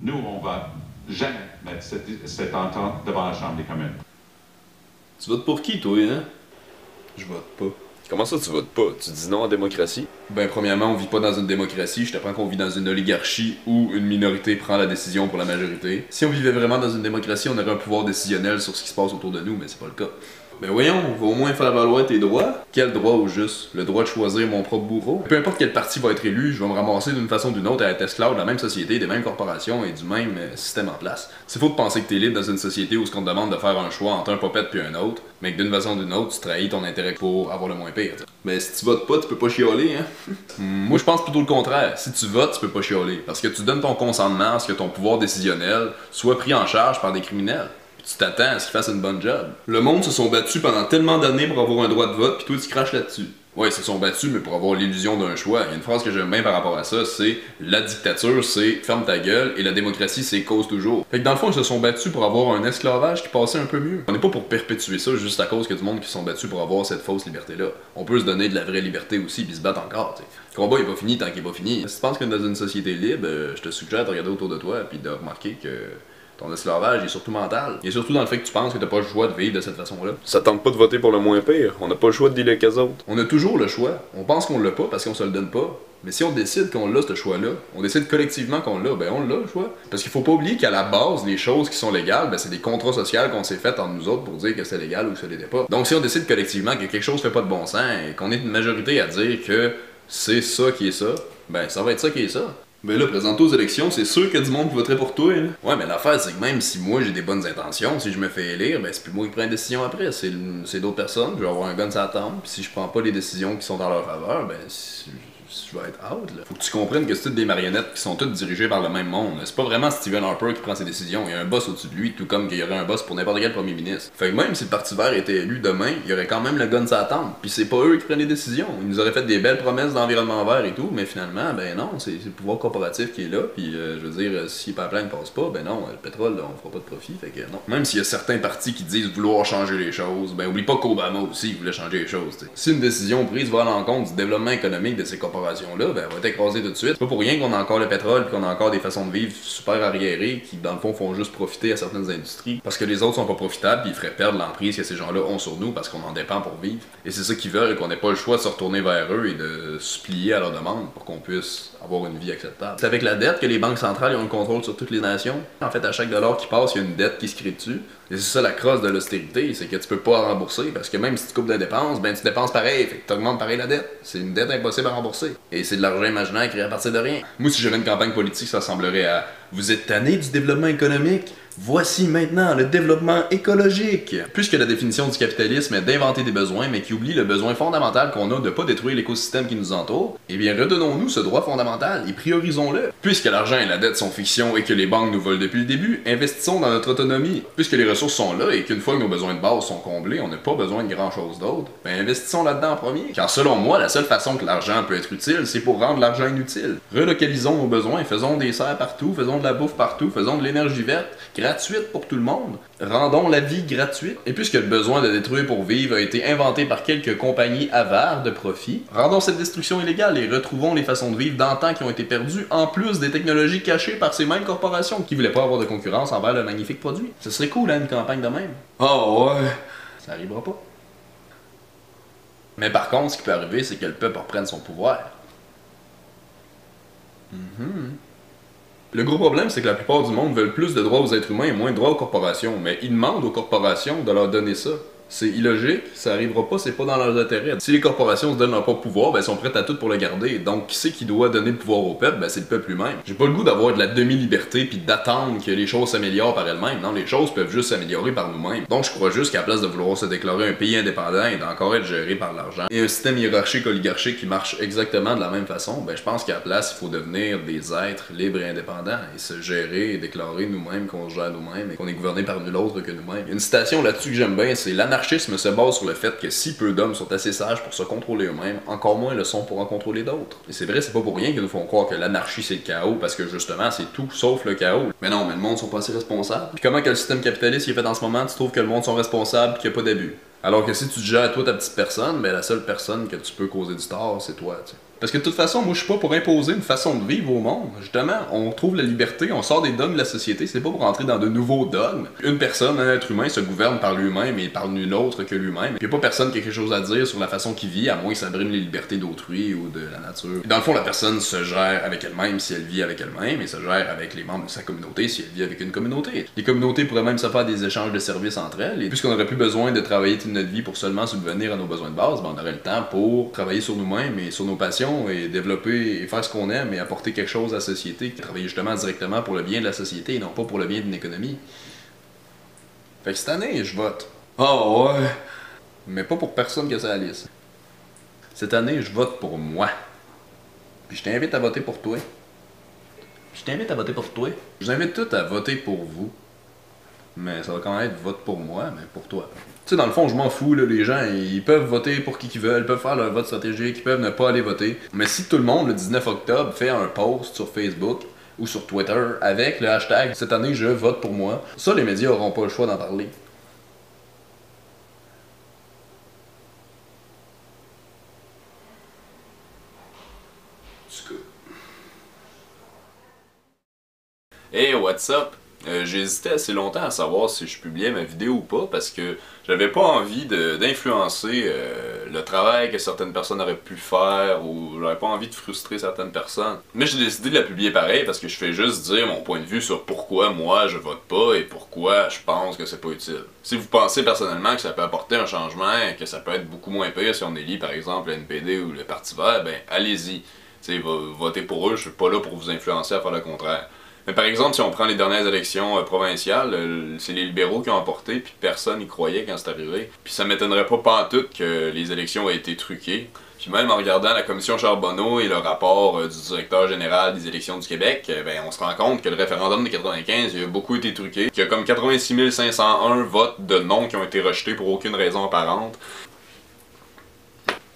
Nous, on va jamais mettre cette entente devant la Chambre des communes. Tu votes pour qui, toi, hein? Je vote pas. Comment ça, tu votes pas? Tu dis non à la démocratie? Ben, premièrement, on vit pas dans une démocratie. Je t'apprends qu'on vit dans une oligarchie où une minorité prend la décision pour la majorité. Si on vivait vraiment dans une démocratie, on aurait un pouvoir décisionnel sur ce qui se passe autour de nous, mais c'est pas le cas. Ben voyons, on va au moins faire valoir tes droits. Quel droit au juste? Le droit de choisir mon propre bourreau? Peu importe quel parti va être élu, je vais me ramasser d'une façon ou d'une autre à être esclave de la même société, des mêmes corporations et du même système en place. C'est faux de penser que t'es libre dans une société où ce qu'on te demande de faire un choix entre un popette puis un autre, mais que d'une façon ou d'une autre, tu trahis ton intérêt pour avoir le moins pire. T'sais. Mais si tu votes pas, tu peux pas chialer, hein? Moi je pense plutôt le contraire. Si tu votes, tu peux pas chialer. Parce que tu donnes ton consentement à ce que ton pouvoir décisionnel soit pris en charge par des criminels. Tu t'attends à ce qu'ils fassent une bonne job. Le monde se sont battus pendant tellement d'années pour avoir un droit de vote, puis toi tu craches là-dessus. Ouais, ils se sont battus, mais pour avoir l'illusion d'un choix. Il y a une phrase que j'aime bien par rapport à ça, c'est la dictature, c'est ferme ta gueule, et la démocratie, c'est cause toujours. Fait que dans le fond, ils se sont battus pour avoir un esclavage qui passait un peu mieux. On n'est pas pour perpétuer ça juste à cause qu'il y a du monde qui se sont battus pour avoir cette fausse liberté-là. On peut se donner de la vraie liberté aussi, puis se battre encore, t'sais. Le combat est pas fini tant qu'il est pas fini. Si tu penses que dans une société libre, je te suggère de regarder autour de toi, puis de remarquer que ton esclavage est surtout mental. Et surtout dans le fait que tu penses que t'as pas le choix de vivre de cette façon-là. Ça tente pas de voter pour le moins pire. On n'a pas le choix de dealer avec eux autres. On a toujours le choix. On pense qu'on l'a pas parce qu'on se le donne pas. Mais si on décide qu'on l'a, ce choix-là, on décide collectivement qu'on l'a, ben on l'a le choix. Parce qu'il faut pas oublier qu'à la base, les choses qui sont légales, ben c'est des contrats sociaux qu'on s'est fait entre nous autres pour dire que c'est légal ou que ça l'était pas. Donc si on décide collectivement que quelque chose fait pas de bon sens et qu'on est une majorité à dire que c'est ça qui est ça, ben ça va être ça qui est ça. Ben là, présente aux élections, c'est sûr qu'il y a du monde qui voterait pour toi, là. Ouais, mais l'affaire, c'est que même si moi j'ai des bonnes intentions, si je me fais élire, ben c'est plus moi qui prends une décision après, c'est d'autres personnes, je vais avoir un gun sur la tempe, pis si je prends pas les décisions qui sont dans leur faveur, ben je vais être out, là. Faut que tu comprennes que c'est toutes des marionnettes qui sont toutes dirigées par le même monde. C'est pas vraiment Stephen Harper qui prend ses décisions, il y a un boss au-dessus de lui, tout comme qu'il y aurait un boss pour n'importe quel premier ministre. Fait que même si le Parti vert était élu demain, il y aurait quand même le gun sur la tempe, pis c'est pas eux qui prennent les décisions. Ils nous auraient fait des belles promesses d'environnement vert et tout, mais finalement, ben non, c'est le pouvoir corporatif qui est là, pis je veux dire, si le pipeline passe pas, ben non, le pétrole, là, on fera pas de profit, fait que non. Même s'il y a certains partis qui disent vouloir changer les choses, ben oublie pas qu'Obama aussi voulait changer les choses, t'sais. Si une décision prise va à l'encontre du développement économique de ces corporations-là, ben va être écrasée tout de suite. C'est pas pour rien qu'on a encore le pétrole pis qu'on a encore des façons de vivre super arriérées qui, dans le fond, font juste profiter à certaines industries. Parce que les autres sont pas profitables pis ils feraient perdre l'emprise que ces gens-là ont sur nous parce qu'on en dépend pour vivre. Et c'est ça qu'ils veulent, qu'on n'ait pas le choix de se retourner vers eux et de se plier à leurs demandes pour qu'on puisse avoir une vie acceptable. C'est avec la dette que les banques centrales ont le contrôle sur toutes les nations. En fait, à chaque dollar qui passe, il y a une dette qui se crée dessus. Et c'est ça la crosse de l'austérité, c'est que tu peux pas rembourser parce que même si tu coupes de dépenses, ben tu dépenses pareil, fait que tu augmentes pareil la dette. C'est une dette impossible à rembourser. Et c'est de l'argent imaginaire créé à partir de rien. Moi, si j'avais une campagne politique, ça ressemblerait à vous êtes tanné du développement économique? Voici maintenant le développement écologique. Puisque la définition du capitalisme est d'inventer des besoins, mais qui oublie le besoin fondamental qu'on a de pas détruire l'écosystème qui nous entoure, eh bien redonnons-nous ce droit fondamental et priorisons-le. Puisque l'argent et la dette sont fiction et que les banques nous volent depuis le début, investissons dans notre autonomie. Puisque les ressources sont là et qu'une fois que nos besoins de base sont comblés, on n'a pas besoin de grand chose d'autre, ben investissons là-dedans en premier. Car selon moi, la seule façon que l'argent peut être utile, c'est pour rendre l'argent inutile. Relocalisons nos besoins, faisons des serres partout, faisons de la bouffe partout, faisons de l'énergie verte, gratuite pour tout le monde. Rendons la vie gratuite. Et puisque le besoin de détruire pour vivre a été inventé par quelques compagnies avares de profit, rendons cette destruction illégale et retrouvons les façons de vivre d'antan qui ont été perdues, en plus des technologies cachées par ces mêmes corporations qui voulaient pas avoir de concurrence envers le magnifique produit. Ce serait cool, hein, une campagne de même. Oh ouais. Ça arrivera pas. Mais par contre, ce qui peut arriver, c'est que le peuple reprenne son pouvoir. Le gros problème, c'est que la plupart du monde veulent plus de droits aux êtres humains et moins de droits aux corporations, mais ils demandent aux corporations de leur donner ça. C'est illogique, ça arrivera pas, c'est pas dans leurs intérêts. Si les corporations se donnent leur propre pouvoir, ben elles sont prêtes à tout pour le garder. Donc qui c'est qui doit donner le pouvoir au peuple? Ben c'est le peuple lui-même. J'ai pas le goût d'avoir de la demi-liberté puis d'attendre que les choses s'améliorent par elles-mêmes. Non, les choses peuvent juste s'améliorer par nous-mêmes. Donc je crois juste qu'à la place de vouloir se déclarer un pays indépendant et d'encore être géré par l'argent, et un système hiérarchique oligarchique qui marche exactement de la même façon, ben je pense qu'à la place, il faut devenir des êtres libres et indépendants et se gérer et déclarer nous-mêmes qu'on se gère nous-mêmes et qu'on est gouverné par nul autre que nous-mêmes. Une citation là-dessus que j'aime bien, c'est l'anarchisme se base sur le fait que si peu d'hommes sont assez sages pour se contrôler eux-mêmes, encore moins le sont pour en contrôler d'autres. Et c'est vrai, c'est pas pour rien qu'ils nous font croire que l'anarchie c'est le chaos, parce que justement c'est tout sauf le chaos. Mais non, mais le monde sont pas assez responsables. Puis comment que le système capitaliste il est fait en ce moment, tu trouves que le monde sont responsables et qu'il n'y a pas d'abus? Alors que si tu te gères toi ta petite personne, ben la seule personne que tu peux causer du tort, c'est toi, tu sais. Parce que de toute façon, moi je suis pas pour imposer une façon de vivre au monde. Justement, on trouve la liberté, on sort des dogmes de la société, c'est pas pour entrer dans de nouveaux dogmes. Une personne, un être humain se gouverne par lui-même et par nul autre que lui-même. Il y a pas personne qui a quelque chose à dire sur la façon qu'il vit, à moins que ça brime les libertés d'autrui ou de la nature. Et dans le fond, la personne se gère avec elle-même si elle vit avec elle-même, et se gère avec les membres de sa communauté si elle vit avec une communauté. Les communautés pourraient même se faire des échanges de services entre elles, et puisqu'on n'aurait plus besoin de travailler toute notre vie pour seulement subvenir à nos besoins de base, ben on aurait le temps pour travailler sur nous-mêmes et sur nos passions et développer et faire ce qu'on aime et apporter quelque chose à la société, travailler justement directement pour le bien de la société et non pas pour le bien d'une économie. Fait que cette année, je vote. Oh ouais. Mais pas pour personne que ça Alice. Cette année, je vote pour moi. Puis je t'invite à voter pour toi. Je t'invite à voter pour toi. Je vous invite tous à voter pour vous. Mais ça va quand même être vote pour moi, mais pour toi. Tu sais, dans le fond, je m'en fous, là, les gens, ils peuvent voter pour qui qu'ils veulent, ils peuvent faire leur vote stratégique, ils peuvent ne pas aller voter. Mais si tout le monde, le 19 octobre, fait un post sur Facebook ou sur Twitter avec le hashtag « Cette année, je vote pour moi », ça, les médias auront pas le choix d'en parler. Hey, what's up? J'ai hésité assez longtemps à savoir si je publiais ma vidéo ou pas parce que j'avais pas envie d'influencer le travail que certaines personnes auraient pu faire ou j'avais pas envie de frustrer certaines personnes. Mais j'ai décidé de la publier pareil parce que je fais juste dire mon point de vue sur pourquoi moi je vote pas et pourquoi je pense que c'est pas utile. Si vous pensez personnellement que ça peut apporter un changement et que ça peut être beaucoup moins pire si on élit par exemple le NPD ou le Parti vert, ben allez-y. Votez pour eux, je suis pas là pour vous influencer à faire le contraire. Mais par exemple, si on prend les dernières élections provinciales, c'est les libéraux qui ont emporté, puis personne n'y croyait quand c'est arrivé. Puis ça m'étonnerait pas pantoute que les élections aient été truquées. Puis même en regardant la commission Charbonneau et le rapport du directeur général des élections du Québec, ben on se rend compte que le référendum de 95 il a beaucoup été truqué. Qu'il y a comme 86 501 votes de non qui ont été rejetés pour aucune raison apparente.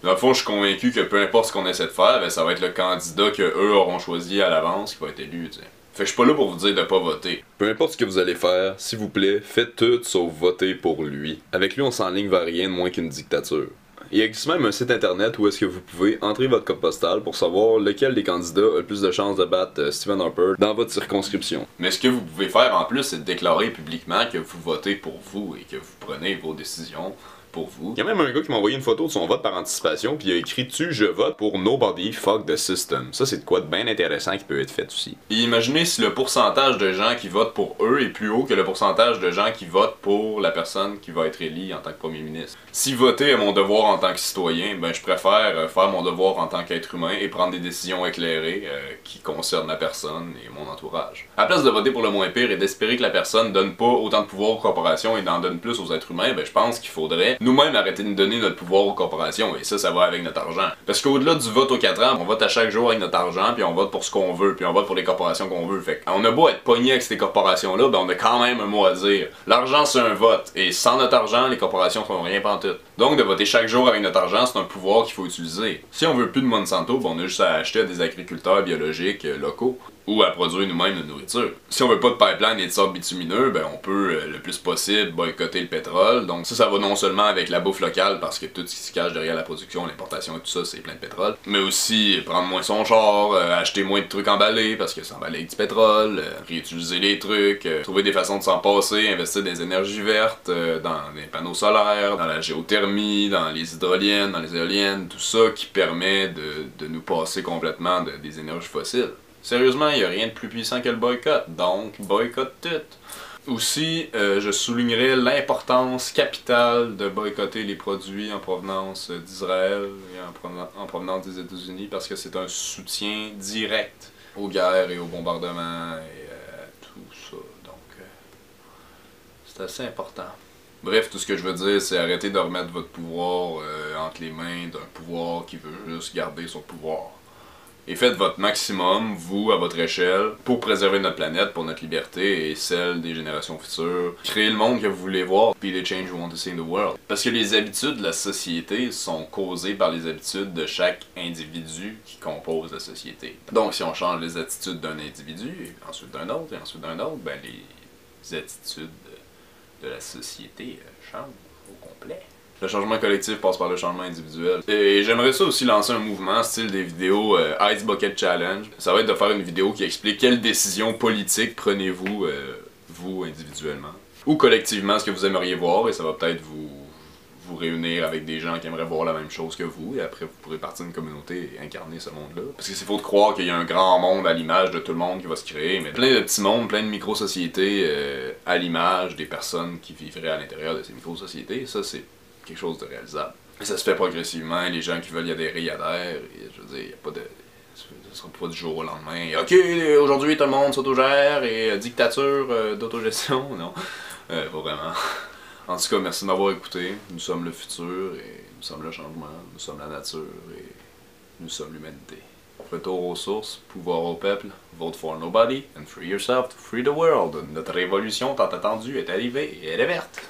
Dans le fond, je suis convaincu que peu importe ce qu'on essaie de faire, ben, ça va être le candidat qu'eux auront choisi à l'avance qui va être élu, t'sais. Fait que je suis pas là pour vous dire de pas voter. Peu importe ce que vous allez faire, s'il vous plaît, faites tout sauf voter pour lui. Avec lui, on s'enligne vers rien de moins qu'une dictature. Il existe même un site internet où est-ce que vous pouvez entrer votre code postal pour savoir lequel des candidats a le plus de chances de battre Stephen Harper dans votre circonscription. Mais ce que vous pouvez faire en plus, c'est de déclarer publiquement que vous votez pour vous et que vous prenez vos décisions pour vous. Il y a même un gars qui m'a envoyé une photo de son vote par anticipation, puis il a écrit dessus « Je vote pour Nobody Fuck the System ». Ça, c'est de quoi de bien intéressant qui peut être fait aussi. Et imaginez si le pourcentage de gens qui votent pour eux est plus haut que le pourcentage de gens qui votent pour la personne qui va être élue en tant que premier ministre. Si voter est mon devoir en tant que citoyen, ben je préfère faire mon devoir en tant qu'être humain et prendre des décisions éclairées qui concernent la personne et mon entourage. À la place de voter pour le moins pire et d'espérer que la personne donne pas autant de pouvoir aux corporations et n'en donne plus aux êtres humains, ben je pense qu'il faudrait nous-mêmes arrêter de donner notre pouvoir aux corporations, et ça va avec notre argent. Parce qu'au-delà du vote aux 4 ans, on vote à chaque jour avec notre argent, puis on vote pour ce qu'on veut, puis on vote pour les corporations qu'on veut. Fait qu'on a beau être pogné avec ces corporations-là, ben on a quand même un mot à dire. L'argent, c'est un vote, et sans notre argent, les corporations font rien pantoute. Donc de voter chaque jour avec notre argent, c'est un pouvoir qu'il faut utiliser. Si on veut plus de Monsanto, ben on a juste à acheter à des agriculteurs biologiques locaux, ou à produire nous-mêmes notre nourriture. Si on veut pas de pipeline et de sable bitumineux, ben on peut le plus possible boycotter le pétrole. Donc ça va non seulement avec la bouffe locale, parce que tout ce qui se cache derrière la production, l'importation et tout ça, c'est plein de pétrole. Mais aussi prendre moins son char, acheter moins de trucs emballés, parce que c'est emballé avec du pétrole, réutiliser les trucs, trouver des façons de s'en passer, investir dans des énergies vertes, dans les panneaux solaires, dans la géothermie, dans les hydroliennes, dans les éoliennes, tout ça qui permet de nous passer complètement des énergies fossiles. Sérieusement, il n'y a rien de plus puissant que le boycott, donc boycott tout. Aussi, je soulignerais l'importance capitale de boycotter les produits en provenance d'Israël et en provenance des États-Unis parce que c'est un soutien direct aux guerres et aux bombardements et tout ça. Donc, c'est assez important. Bref, tout ce que je veux dire, c'est arrêter de remettre votre pouvoir entre les mains d'un pouvoir qui veut juste garder son pouvoir. Et faites votre maximum, vous, à votre échelle, pour préserver notre planète, pour notre liberté et celle des générations futures. Créez le monde que vous voulez voir, be the change you want to see in the world. Parce que les habitudes de la société sont causées par les habitudes de chaque individu qui compose la société. Donc si on change les attitudes d'un individu, et ensuite d'un autre, et ensuite d'un autre, ben les attitudes de la société changent au complet. Le changement collectif passe par le changement individuel. Et j'aimerais ça aussi lancer un mouvement, style des vidéos Ice Bucket Challenge. Ça va être de faire une vidéo qui explique quelles décisions politiques prenez-vous, vous, individuellement. Ou collectivement, ce que vous aimeriez voir, et ça va peut-être vous réunir avec des gens qui aimeraient voir la même chose que vous, et après vous pourrez partir d'une communauté et incarner ce monde-là. Parce que c'est faux de croire qu'il y a un grand monde à l'image de tout le monde qui va se créer, mais plein de petits mondes, plein de micro-sociétés à l'image des personnes qui vivraient à l'intérieur de ces micro-sociétés, ça c'est quelque chose de réalisable. Et ça se fait progressivement, les gens qui veulent y adhérer y adhèrent, et je veux dire, il n'y a pas de... Ce sera pas du jour au lendemain. Ok, aujourd'hui tout le monde s'autogère et dictature d'autogestion, non. Pas vraiment. En tout cas, merci de m'avoir écouté. Nous sommes le futur et nous sommes le changement, nous sommes la nature et nous sommes l'humanité. Retour aux sources, pouvoir au peuple, vote for nobody and free yourself to free the world. Notre révolution tant attendue est arrivée et elle est verte.